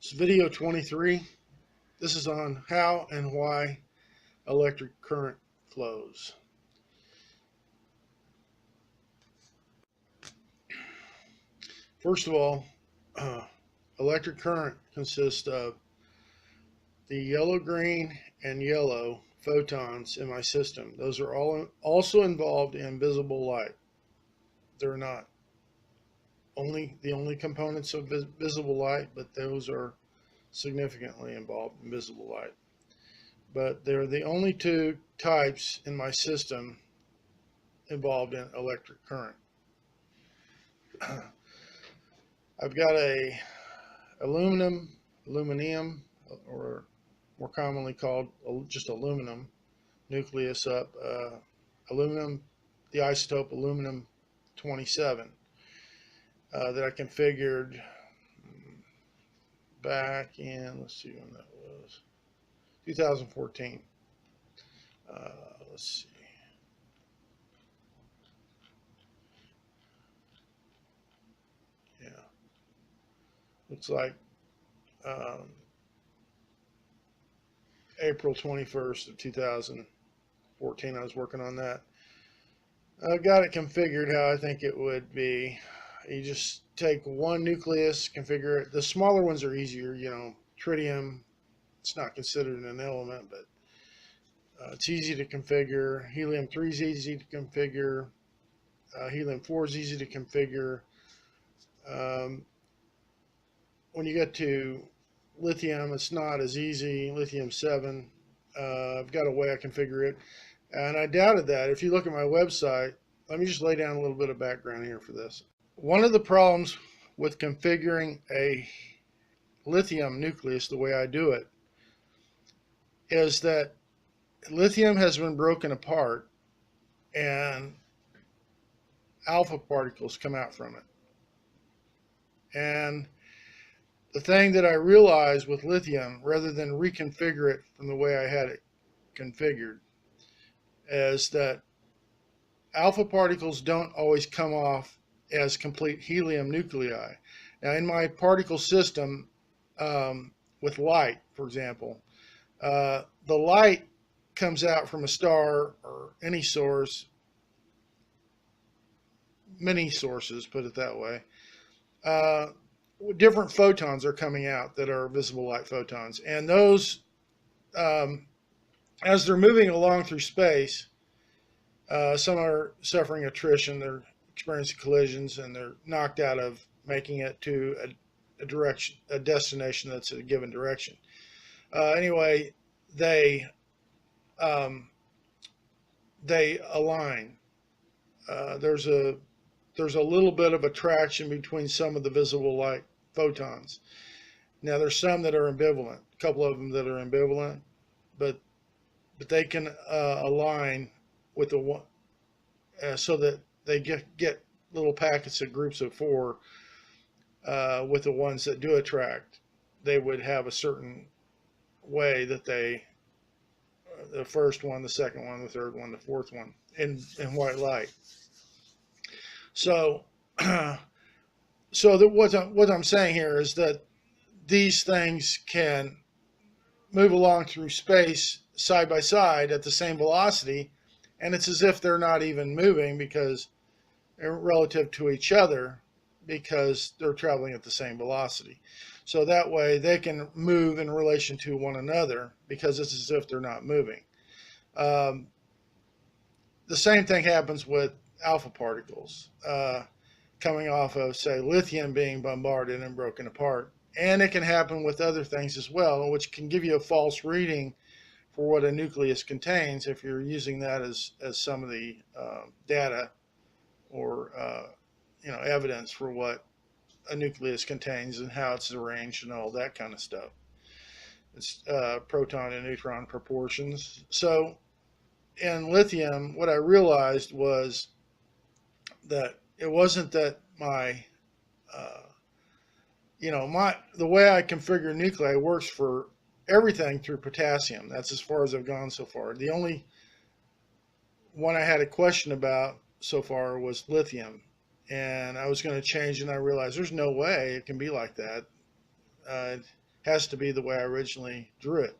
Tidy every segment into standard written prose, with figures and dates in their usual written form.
It's video 23. This is on how and why electric current flows. First of all, uh, electric current consists of the yellow, green, and yellow photons in my system. Those are all also involved in visible light. They're not the only components of visible light, but those are significantly involved in visible light. But they're the only two types in my system involved in electric current. I've got a aluminum, or more commonly called just aluminum nucleus up, aluminum, the isotope aluminum 27 that I configured back in, let's see when that was, 2014. Let's see. Yeah, looks like April 21st of 2014 I was working on that. I got it configured how I think it would be. You just take one nucleus, configure it. The smaller ones are easier, tritium, it's not considered an element, but it's easy to configure. Helium-3 is easy to configure. Helium-4 is easy to configure. When you get to lithium, it's not as easy. Lithium-7, I've got a way I configure it. And I doubted that. If you look at my website, let me just lay down a little bit of background here for this. One of the problems with configuring a lithium nucleus the way I do it is that lithium has been broken apart and alpha particles come out from it. And the thing that I realized with lithium, rather than reconfigure it from the way I had it configured, is that alpha particles don't always come off as complete helium nuclei. Now, in my particle system, with light, for example, the light comes out from a star or any source, many sources, put it that way. Different photons are coming out that are visible light photons, and those, as they're moving along through space, some are suffering attrition, they're experiencing collisions, and they're knocked out of making it to a destination that's a given direction. Anyway, they align. There's a little bit of attraction between some of the visible light photons. Now, there's some that are ambivalent, a couple of them that are ambivalent, but they can align with the one, so that they get little packets of groups of 4 with the ones that do attract. They would have a certain way that the first one, the second one, the third one, the fourth one in white light. So, what I'm saying here is that these things can move along through space side by side at the same velocity, and it's as if they're not even moving because they're relative to each other, because they're traveling at the same velocity. So that way they can move in relation to one another because it's as if they're not moving. The same thing happens with alpha particles coming off of, say, lithium being bombarded and broken apart. And it can happen with other things as well, which can give you a false reading for what a nucleus contains if you're using that as some of the data or evidence for what a nucleus contains and how it's arranged and all that kind of stuff. It's proton and neutron proportions. So in lithium, what I realized was that it wasn't that the way I configure nuclei works for everything through potassium. That's as far as I've gone so far. The only one I had a question about so far was lithium, and I was going to change, and I realized there's no way it can be like that. Has to be the way I originally drew it,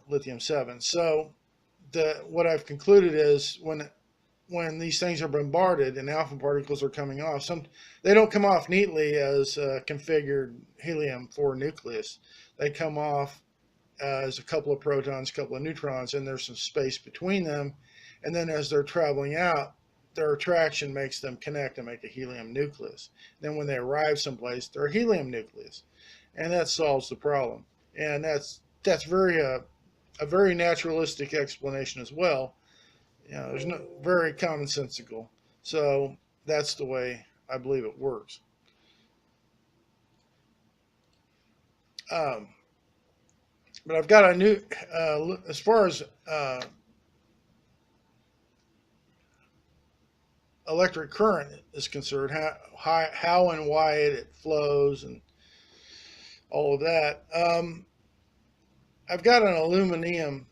lithium-7. So what I've concluded is when these things are bombarded and alpha particles are coming off, they don't come off neatly as a configured helium-4 nucleus. They come off as a couple of protons, a couple of neutrons, and there's some space between them. And then as they're traveling out, their attraction makes them connect and make a helium nucleus. Then when they arrive someplace, they're a helium nucleus. And that solves the problem. And that's a very naturalistic explanation as well. There's no very commonsensical. So that's the way I believe it works. But I've got a new, as far as electric current is concerned, how and why it flows and all of that. I've got an aluminum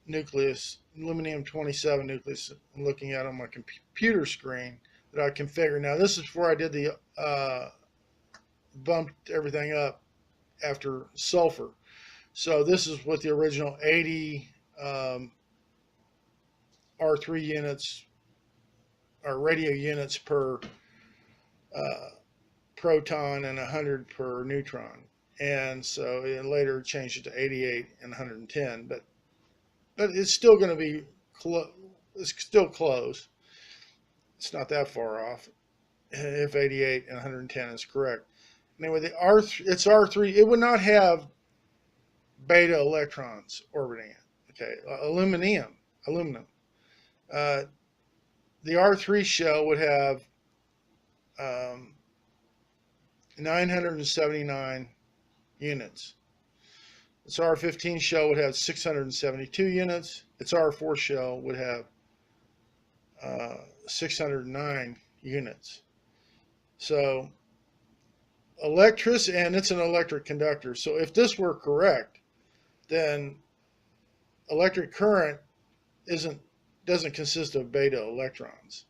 nucleus, aluminum-27 nucleus I'm looking at on my computer screen that I configured. Now this is before I did the bumped everything up after sulfur. So this is with the original 80 R3 units or radio units per proton and 100 per neutron. And so it later changed it to 88 and 110, but it's still going to be it's still close. It's not that far off if 88 and 110 is correct. Anyway, it's R3. It would not have beta electrons orbiting it. Okay, aluminum. The R3 shell would have 979 units. Its R15 shell would have 672 units. Its R4 shell would have 609 units. So electricity, and it's an electric conductor. So if this were correct, then electric current doesn't consist of beta electrons.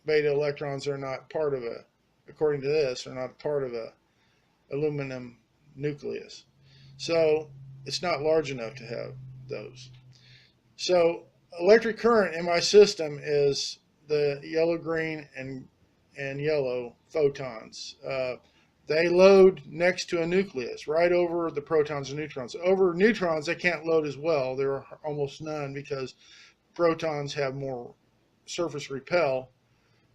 Beta electrons are not part of according to this, are not part of a aluminum nucleus. So it's not large enough to have those. So electric current in my system is the yellow, green, and yellow photons. They load next to a nucleus, right over the protons and neutrons. Over neutrons, they can't load as well. There are almost none because protons have more surface repel,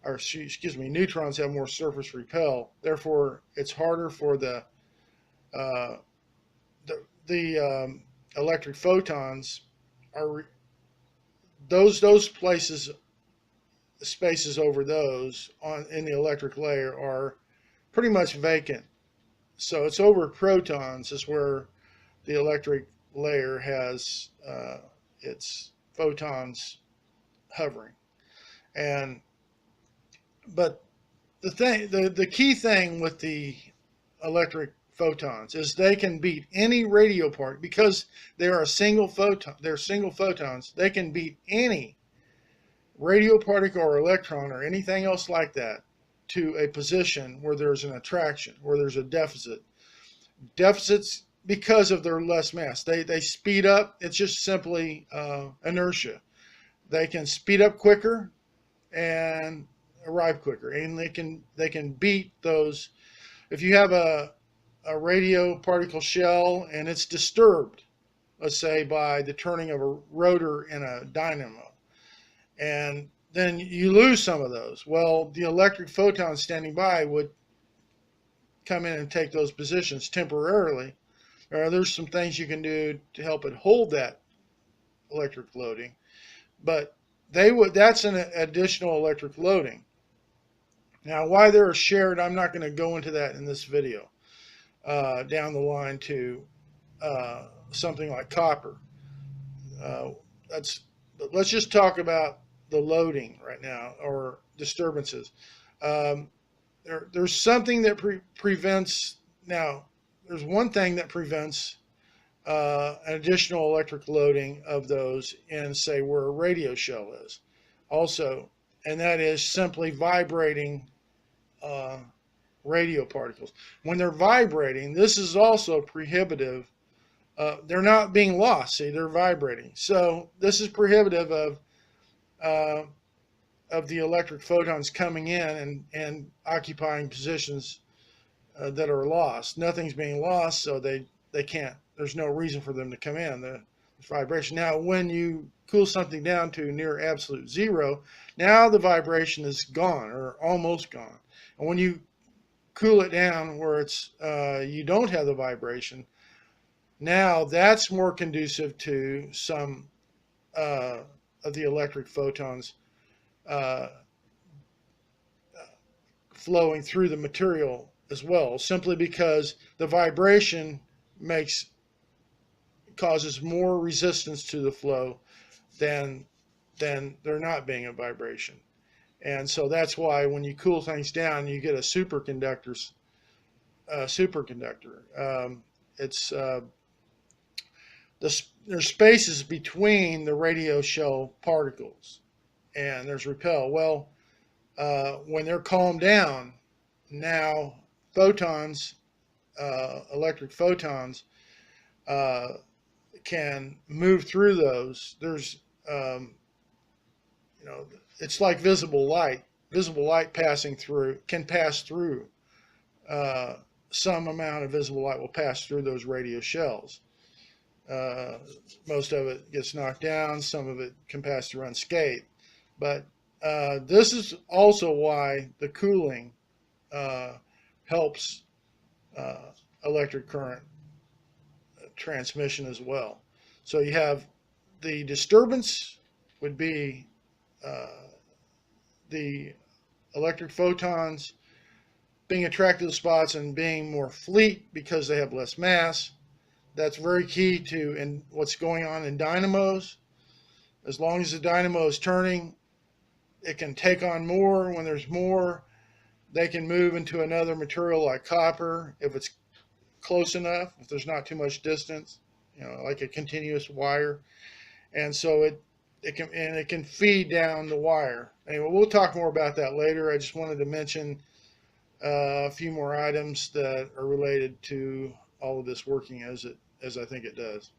or excuse me, neutrons have more surface repel. Therefore, it's harder for the electric photons are those places, spaces over those in the electric layer are pretty much vacant. So it's over protons is where the electric layer has its photons hovering. But the key thing with the electric photons is they can beat any radio particle because they are single photons. They can beat any radio particle or electron or anything else like that to a position where there's an attraction, where there's a deficit. Deficits because of their less mass. They speed up. It's just simply inertia. They can speed up quicker and arrive quicker, and they can beat those. If you have a radio particle shell and it's disturbed, let's say by the turning of a rotor in a dynamo, and then you lose some of those. Well, the electric photons standing by would come in and take those positions temporarily. There's some things you can do to help it hold that electric loading, but that's an additional electric loading. Now, why they're shared, I'm not going to go into that in this video. Down the line to something like copper. Let's just talk about the loading right now, or disturbances. There's something that prevents. Now, there's one thing that prevents an additional electric loading of those in, say, where a radio shell is. Also, and that is simply vibrating radio particles. When they're vibrating, this is also prohibitive. They're not being lost. See, they're vibrating. So this is prohibitive uh, of the electric photons coming in and occupying positions that are lost. Nothing's being lost, so they can't. There's no reason for them to come in. The vibration. Now, when you cool something down to near absolute zero, now the vibration is gone or almost gone. And when you cool it down where it's you don't have the vibration, now that's more conducive to some of the electric photons uh, flowing through the material as well, simply because the vibration causes more resistance to the flow than there not being a vibration. And so that's why when you cool things down, you get a superconductor. It's there's spaces between the radio shell particles, and there's repel. Well, when they're calmed down, now photons, electric photons, can move through those. There's, it's like visible light. Visible light can pass through. Some amount of visible light will pass through those radio shells. Most of it gets knocked down. Some of it can pass through unscathed. But this is also why the cooling helps electric current transmission as well. So you have the disturbance would be the electric photons being attracted to spots and being more fleet because they have less mass. That's very key to what's going on in dynamos. As long as the dynamo is turning, it can take on more. When there's more, they can move into another material like copper if it's close enough, if there's not too much distance, like a continuous wire. And so it can feed down the wire. Anyway, we'll talk more about that later. I just wanted to mention a few more items that are related to all of this working as I think it does.